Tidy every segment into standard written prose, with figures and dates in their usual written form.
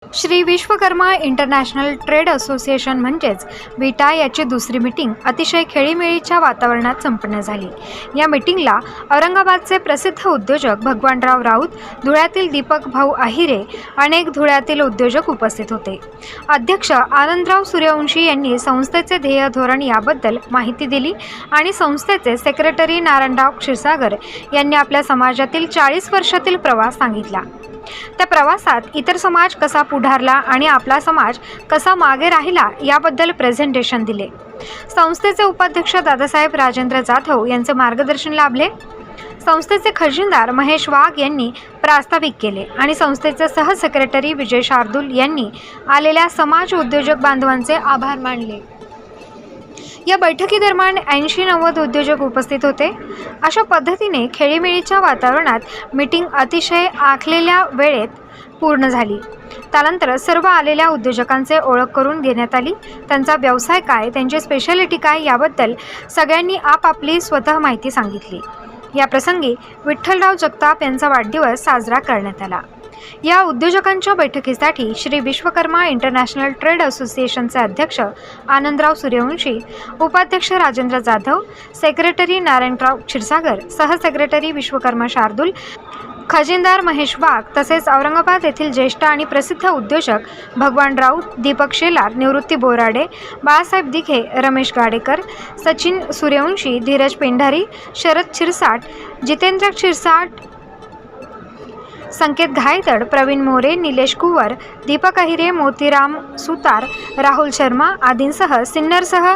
Shri Vishwakarma international trade association म्हणजेच विटा याची दुसरी मीटिंग अतिशय खेळीमेळीच्या वातावरणात संपन्न झाली। या मीटिंगला औरंगाबादचे प्रसिद्ध उद्योजक भगवानराव राऊत, धुळ्यातील दीपक भाऊ आहिरे, अनेक धुळ्यातील उद्योजक उपस्थित होते। अध्यक्ष आनंदराव सूर्यवंशी यांनी संस्थेचे ध्येय धोरण याबद्दल माहिती दिली आणि संस्थेचे सेक्रेटरी नारायणराव क्षीरसागर यांनी आपल्या समाजातील 40 वर्षातील प्रवास सांगितला। त्या प्रवासात इतर समाज कसा पुढारला आणि आपला समाज कसा मागे राहिला याबद्दल प्रेझेंटेशन दिले। संस्थेचे उपाध्यक्ष दादासाहेब राजेंद्र जाधव यांचे मार्गदर्शन लाभले। संस्थेचे खजिनदार महेश वाघ यांनी प्रास्ताविक केले आणि संस्थेचे सह सेक्रेटरी विजय शार्दूल यांनी आलेल्या समाज उद्योजक बांधवांचे आभार मानले। या बैठकीदरम्यान 80-90 उद्योजक उपस्थित होते। अशा पद्धतीने खेळीमेळीच्या वातावरणात मीटिंग अतिशय आखलेल्या वेळेत पूर्ण झाली। त्यानंतर सर्व आलेल्या उद्योजकांचे ओळख करून देण्यात आली। त्यांचा व्यवसाय काय, त्यांची स्पेशालिटी काय याबद्दल सगळ्यांनी आपापली स्वतः माहिती सांगितली। या प्रसंगी विठ्ठलराव जगताप यांचा वाढदिवस साजरा करण्यात आला। या उद्योजकांच्या बैठकीसाठी श्री विश्वकर्मा इंटरनॅशनल ट्रेड असोसिएशनचे अध्यक्ष आनंदराव सूर्यवंशी, उपाध्यक्ष राजेंद्र जाधव, सेक्रेटरी नारायणराव क्षीरसागर, सह सेक्रेटरी विश्वकर्मा शार्दूल, खजिनदार महेश वाघ तसेच औरंगाबाद येथील ज्येष्ठ आणि प्रसिद्ध उद्योजक भगवान राऊत, दीपक शेलार, निवृत्ती बोराडे, बाळासाहेब दिघे, रमेश गाडेकर, सचिन सूर्यवंशी, धीरज पेंढारी, शरद क्षीरसाट, जितेंद्र क्षीरसाट, संकेत घायतड, प्रवीण मोरे, निलेश कुवर, दीपक अहिरे, मोतीराम सुतार, राहुल शर्मा आदींसह सिन्नरसह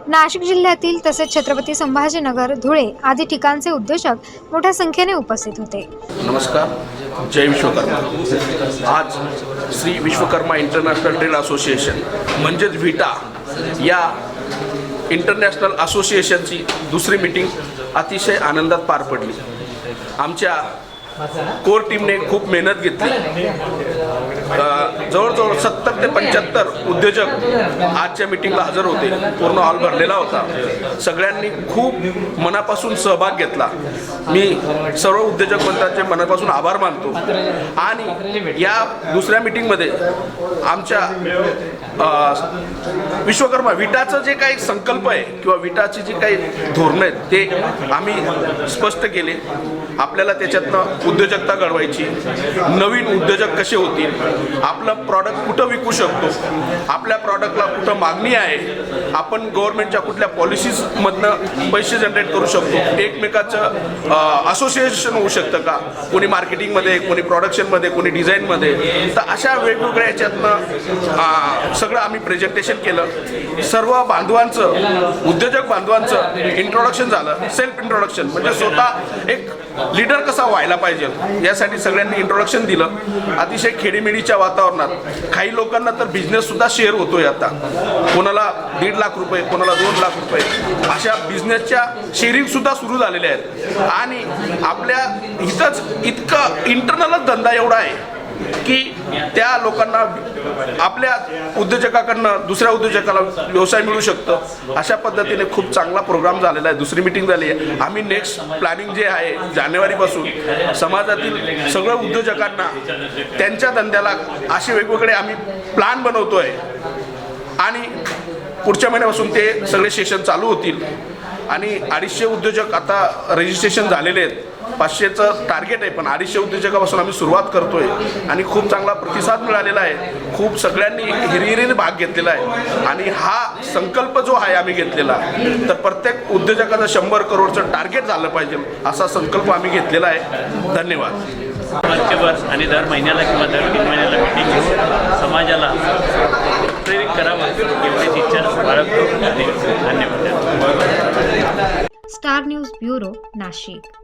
नाशिक जिल्ह्यातील तसेच छत्रपती संभाजीनगर, धुळे आदी ठिकाणचे उद्योजक मोठ्या संख्येने उपस्थित होते। नमस्कार, जय विश्वकर्मा। आज Shri Vishwakarma international trade association म्हणजेच विटा या इंटरनॅशनल असोसिएशनची दुसरी मीटिंग अतिशय आनंदात पार पडली। आमच्या कोर टीमने खूप मेहनत घेतली। जवळजवळ 70 ते 75 उद्योजक आजच्या मीटिंगला हजर होते। पूर्ण हॉल भरलेला होता। सगळ्यांनी खूप मनापासून सहभाग घेतला। मी सर्व उद्योजक मंडळाचे मनापासून आभार मानतो। आणि या दुसऱ्या मीटिंगमध्ये आमच्या विश्वकर्मा विटाचं जे काही संकल्प आहे किंवा विटाची जी काही धोरणं आहेत ते आम्ही स्पष्ट केले। आपल्याला त्याच्यातनं उद्योजकता घडवायची, नवीन उद्योजक कसे होतील, आपलं प्रॉडक्ट कुठं विकू शकतो, आपल्या प्रॉडक्टला कुठं मागणी आहे, आपण गव्हर्नमेंटच्या कुठल्या पॉलिसीजमधनं पैसे जनरेट करू शकतो, एकमेकाचं असोसिएशन होऊ शकतं का, कोणी मार्केटिंगमध्ये, कोणी प्रोडक्शनमध्ये, कोणी डिझाईनमध्ये। तर अशा वेगवेगळ्या याच्यातनं सगळं आम्ही प्रेझेंटेशन केलं। सर्व बांधवांचं, उद्योजक बांधवांचं इंट्रोडक्शन झालं। सेल्फ इंट्रोडक्शन म्हणजे स्वतः एक लीडर कसा व्हायला पाहिजे यासाठी सगळ्यांनी इंट्रोडक्शन दिलं। अतिशय खेडीमेडीच्या वातावरणात काही लोकांना तर बिझनेससुद्धा शेअर होतोय। आता कोणाला 1.5 लाख रुपये, कोणाला 2 लाख रुपये अशा बिझनेसच्या शेअरिंगसुद्धा सुरू झालेल्या आहेत। आणि आपल्या इथंच इतकं इंटरनलच धंदा एवढा आहे की त्या लोकांना आपल्या उद्योजकाकडनं दुसऱ्या उद्योजकाला व्यवसाय मिळू शकतं। अशा पद्धतीने खूप चांगला प्रोग्राम झालेला आहे। दुसरी मीटिंग झाली आहे। आम्ही नेक्स्ट प्लॅनिंग जे आहे जानेवारीपासून समाजातील सगळ्या उद्योजकांना त्यांच्या धंद्याला असे वेगवेगळे आम्ही प्लॅन बनवतोय आणि पुढच्या महिन्यापासून ते सगळे सेशन चालू होतील। आणि 250 उद्योजक आता रजिस्ट्रेशन झालेले आहेत। 500चं टार्गेट आहे, पण 250 उद्योजकापासून आम्ही सुरुवात करतोय आणि खूप चांगला प्रतिसाद मिळालेला आहे। खूप सगळ्यांनी हिरिहिरीने भाग घेतलेला आहे आणि हा संकल्प जो आहे आम्ही घेतलेला तर प्रत्येक उद्योजकाचं 100 करोडचं टार्गेट झालं पाहिजे असा संकल्प आम्ही घेतलेला आहे। धन्यवाद। वर्षभर आणि दर महिन्याला किंवा दर 3 महिन्याला मीटिंग घेऊन समाजाला प्रेरित करावं एवढीच इच्छा बाळगतो। धन्यवाद। Star news bureau, Nashik.